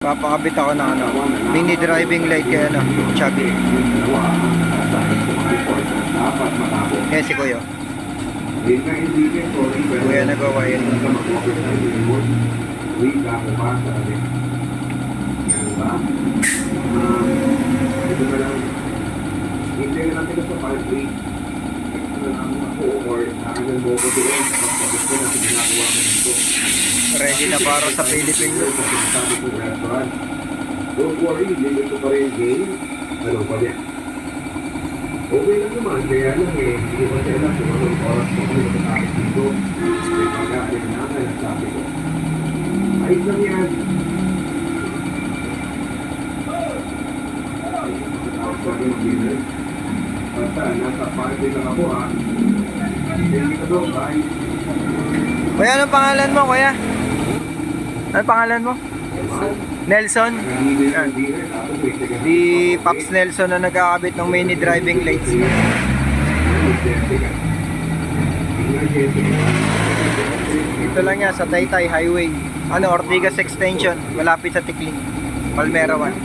Papakabit ako ng mini driving light kaya Chubby. Kaya si Kuya. Kuya nagawa yun. Ito na lang. Hintay na natin sa part 3. Ito na lang ako or nakagal mo ko doon. Kapag ko na ginagawa ko dito. Ready na para sa Philippine. Don't worry, limit ko pa rin game. Ano pa niya? Okay lang naman, kaya lang hindi ko siya lang kung anong oras ko kung nakakit dito. May pagkakalin na nga yung sabi ko. Ayos lang yan. Basta, nasa party lang ako ha. Thank you doon, bye. Kuya, anong pangalan mo, Kuya? Anong pangalan mo? Nelson? Si Pops Nelson na nagkakabit ng mini driving lights. Ito lang yan sa Taytay Highway. Ortigas Extension, malapit sa Tikling, Palmera 1.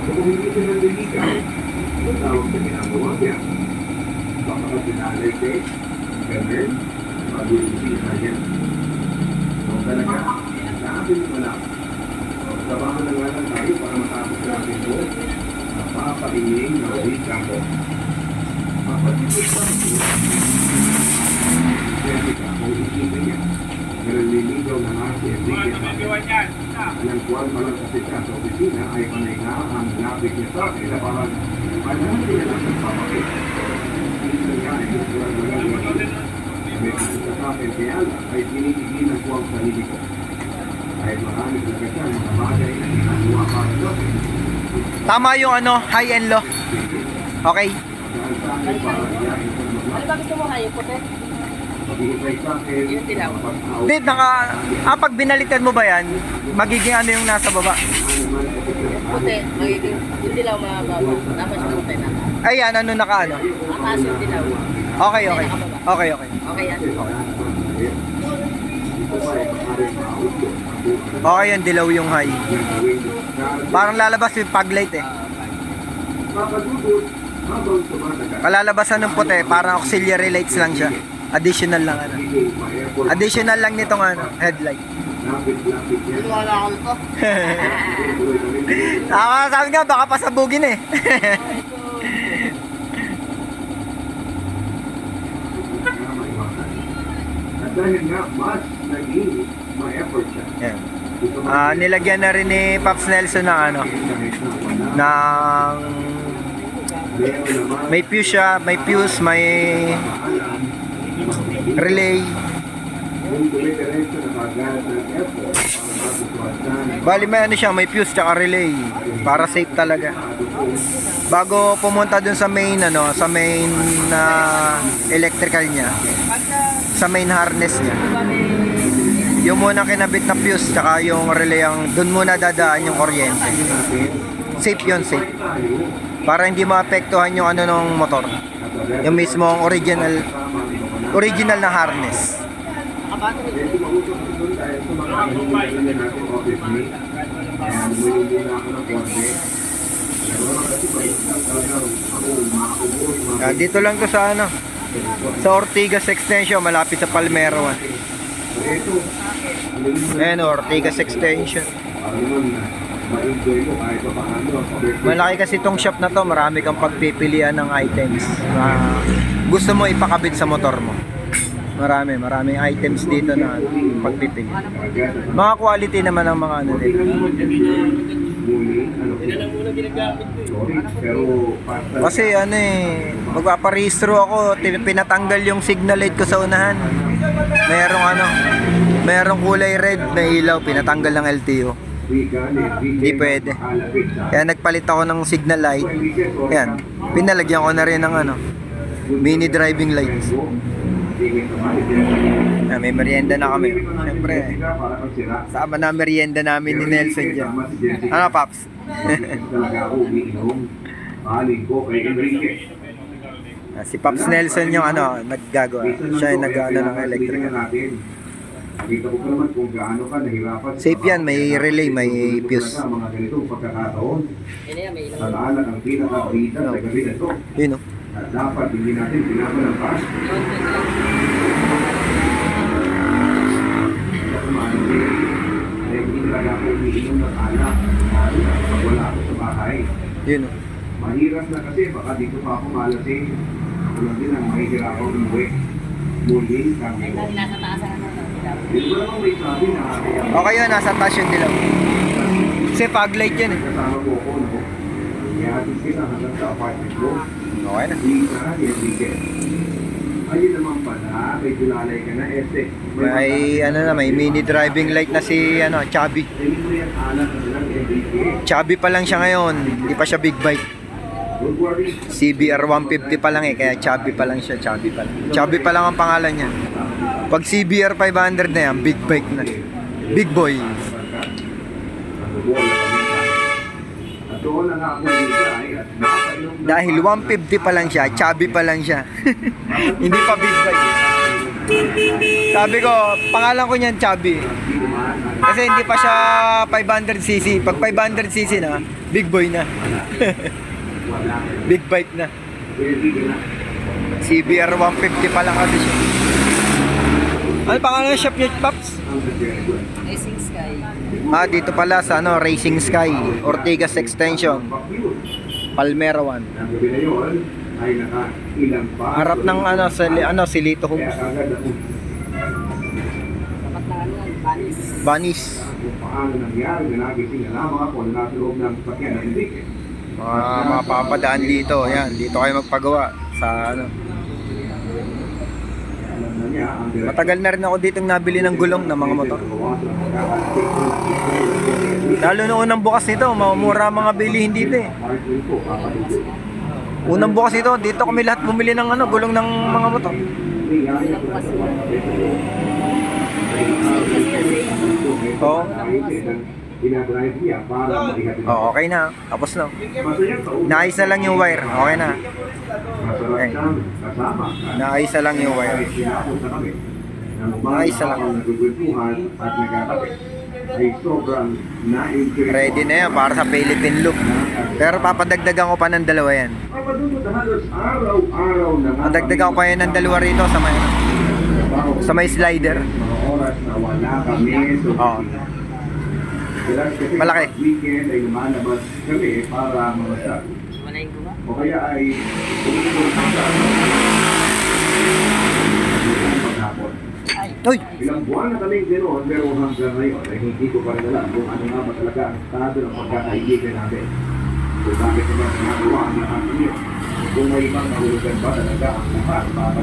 Kung hindi ito nandiligaw, ang tawag sa ginagawa niya. Baka ka pinalay kayo, ganun, mag-uusig na niya. So talaga, natin mo lang. Trabaho na nga lang tayo para matapos natin ito. Napapahiling na ulit ako. Mapatipos pa ito. Jessica, kung isipin niya, naliligaw na nga si Enrique sa akin. Alang kuwan pa lang kasi siya sa opisina ay panay na ang lapit niya sa akin na parang alam niya lang ang papakit. Minsan nga ay kuwan na lang may kasi sa akin kaya lang ay tinitigilan ko ang sarili ko. Kahit marami na kasi ang mga bagay na ginagawa para sa akin. Tama yung high and low. Okay. Dahil sa akin para iyain ko na Ano ba gusto mo kayo? Puti? mag-iipay sa akin. Yung dilaw. Hindi, pag binalikan mo ba yan, magiging yung nasa baba? Puti. Magiging yung dilaw mababa. Tapos yung puti na. Ayan, naka Mataas yung dilaw. Okay. Okay. Okay yan. Okay yung dilaw yung high. Parang lalabas yung fog light Kalalabasan ng puti, parang auxiliary lights lang siya. Additional lang Additional lang nitong headlight. Wala ako nito. Sabi nga, baka pasabugin At dahil nga, mas naging ma-effort siya. Yeah. Nilagyan na rin ni Pops Nelson ng may fuse siya, may relay. Bali may may fuse tsaka relay para safe talaga. Bago pumunta dun sa main sa main electrical niya, sa main harness niya. Yung muna kinabit na fuse tsaka yung relay dun muna dadaan yung kuryente. Safe yun, safe. Para hindi maapektuhan yung ng motor. Yung mismong original na harness. Dito lang to sa sa Ortigas Extension, malapit sa Palmera 1. Ayan, Ortigas Extension. Malaki kasi itong shop na to, marami kang pagpipilian ng items na gusto mo ipakabit sa motor mo. Maraming items dito na pagpipili. Mga quality naman ang mga nila. Kasi magpaparehistro ako, pinatanggal yung signal light ko sa unahan. Merong kulay red na ilaw, pinatanggal ng LTO. Hindi pwede. Kaya nagpalit ako ng signal light. Ayan, pinalagyan ko na rin ng mini driving lights. May merienda na kami. Siyempre, sama na merienda namin ni Nelson dyan. Ano, Paps? Si Pops Nelson yung naggagawa. Siya yung nag-ano ng electrical. Nakita ko pa naman kung gaano ka nahirapan. Safe yan, may relay, may fuse. Mga ganitong pagkakataon. Yun na yan, may ilang. Alaala ang pinaka-bita sa gabi na ito. Yun, oh. At dapat hindi natin pinapan ang pass. Ay hindi talaga ako umiinom ng alak. Pag wala ako sa bahay. Yun, oh. Mahirap na kasi baka dito pa ako malasing. Ako lang din ang mahihirapan umuwi. Muling kami. Ay, dahil nasa taas ang Hindi ko naman may sabi na Okay yun, nasa taas yung dilaw. Kasi fog light yan eh. kasama ko ako, no? Kaya atin kita hanggang sa apartment ko. Okay na. Hindi na, Enrique. Ayun naman pala, may tulalay ka na, Este. May mini driving light na si Chubby. Hindi mo yan anak na lang, Enrique. Chubby pa lang siya ngayon, hindi pa siya big bike. Don't worry. CBR 150 pa lang eh, kaya Chubby pa lang siya, Chubby pa lang. Chubby pa lang ang pangalan niya. Pag CBR 500 na yan, big bike na. Big boy. At doon na nga ako nilagay at nakakainom na Dahil 150 pa lang siya, Chubby pa lang siya. Hindi pa big bike. Sabi ko, pangalan ko niyan Chubby. Kasi hindi pa siya 500cc. Pag 500cc na, big boy na. Big bike na. CBR 150 pa lang kasi siya. Ano pangalan ng shop niya, Pops? Racing Sky. Dito pala sa Racing Sky, Ortigas Extension, Palmera 1. Ang gabi na yun ay nakailang pa. Harap ng Silito Kaya Homes. agad ako Dapat na Banis. Banis. kung paano nangyari na nagising na lamang ako na nasa loob ng sakyan ng Enrique. Mga mapapadaan dito. Yan, dito kayo magpagawa sa Alam na niya ang Matagal na rin ako ditong nabili ng gulong ng mga motor. Lalo na unang bukas nito, mura mga bilihin dito eh. Unang bukas nito, dito kami lahat bumili ng gulong ng mga motor. Oo. Dinadrive niya para malihatin. Oh, okay na. Tapos na. Naayos na lang yung wire. Okay na. Masarap siyang kasama. Naayos na lang yung wire. Kahit sinapunta kami ng Ayos na lang. habang nagugultuhan at nagkakape ay sobrang na-interest. Ready na yan para sa Philippine loop. Pero papadagdagan ko pa ng dalawa yan. Papadunod halos araw-araw na nga Padagdagan ko pa yan ng dalawa rito sa may slider. mga oras na wala kami so Oo. kasi Malaki. weekend ay lumalabas kami para mamasal. Malayin ko ba? O kaya ay pumupunta sa paghapon. Uy! Ilang buwan na kaming ganoon pero hanggang ngayon ay hindi ko pa rin alam kung ano nga ba talaga ang estado ng pagkakaibigan natin. Kung bakit naman ginagawa ang lahat ng yun. Kung may ibang nahulugan ba talaga ang lahat para